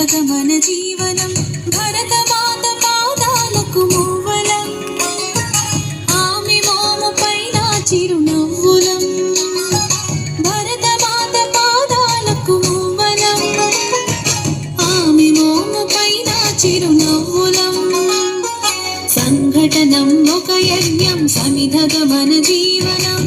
సమిధగమన జీవనం భరతమాత పాదాలకు మూవలం ఆమె మోము పైన చిరునవ్వులం భరతమాత పాదాలకు మూవలం ఆమె మోము పైన చిరునవ్వులం సంఘటనం ఒక యజ్ఞం సమిధగమన జీవనం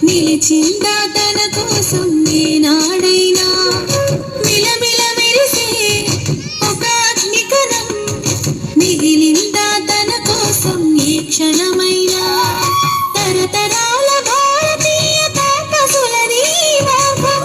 నిలిచిందా తన కోసం ఏనాడైనా మిలమిల మెరిసే ఒక అగ్నికణం మిగిలిందా తన కోసం ఏ క్షణమైనా తరతరాల భారతీయ తాపసుల దీవాపం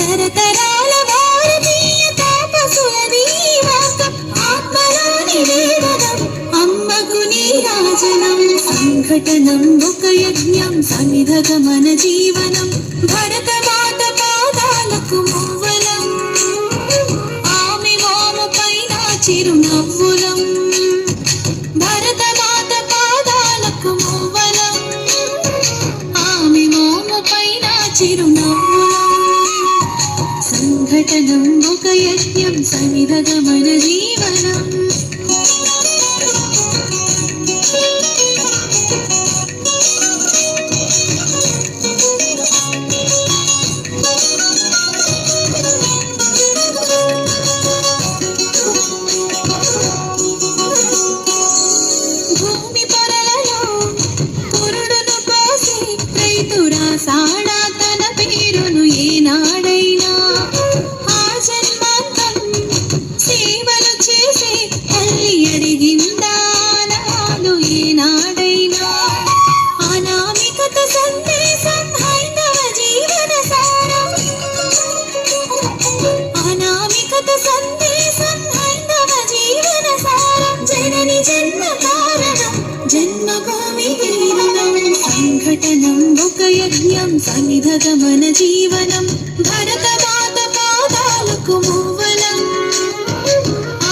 తరతరాల భారతీయ తాపసుల దీవాపం ఆత్మలోని వేదనం అమ్మకు నీరాజనం సంఘటనం ఒక యజ్ఞం సమిధగమన జీవనం భరతమాత పాదాలకు మూవలం ఆమె మోము పైన చిరునవ్వులం భరతమాత పాదాలకు మూవలం ఆమె మోము పైన చిరునవ్వులం సంఘటనం ఒక యజ్ఞం సమిధగమన జీవనం సాడా తన పేరును ఏనాడైనా ఆ జన్మాంతం సేవలు చేసే తల్లి అడిగిందా నాలు ఏనాడైనా అనామికత సందేశం హైందవ జీవన సారం అనామికత సందేశం హైందవ జీవన సారం జనని జన్మ కారణం జన్మభూమి తీరణం సంఘటనం ఒక యజ్ఞం సమిధగమన జీవనం భరతమాత పాదాలకు మూవలం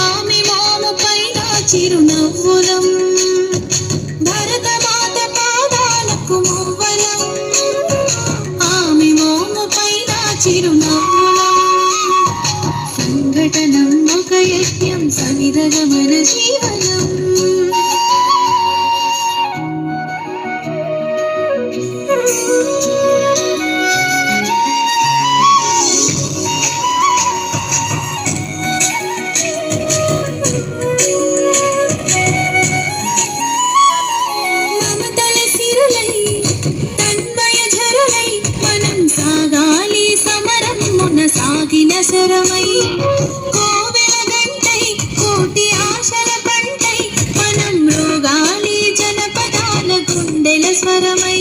ఆమె మోము పైన చిరునవ్వులం భరతమాత పాదాలకు మూవలం ఆమె మోము పైన చిరునవ్వులం సంఘటనం ఒక యజ్ఞం సమిధగమన జీవనం సాగిన శరమై కోవెల గంటై కోటి ఆశల పంటై మనం రోగాలి జనపదాల గుండెల స్వరమై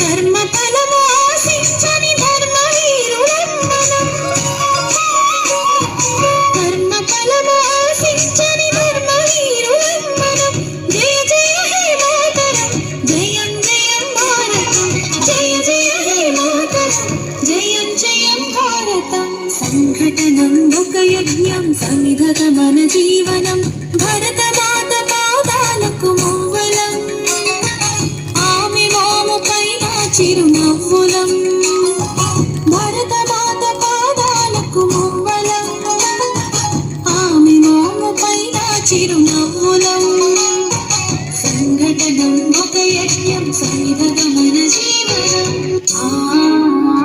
కర్మ ఫలము ఆశించని ధర్మ వీరులం మనం కర్మ ఫలము ఆశించని ధర్మ వీరులం మనం జయ జయ హే మాతరం జయం జయం భారతం జయ జయ హే మాతరం జయం జయం భారతం సంఘటనం ఒక యజ్ఞం సమిధగమన జీవనం భరతమాత పాదాలకు మూవలం ఆమె మోము పైన చిరునవ్వులం భరతమాత పాదాలకు మూవలం ఆమె మోము పైన చిరునవ్వులం సంఘటనం ఒక యజ్ఞం సమిధగమన జీవనం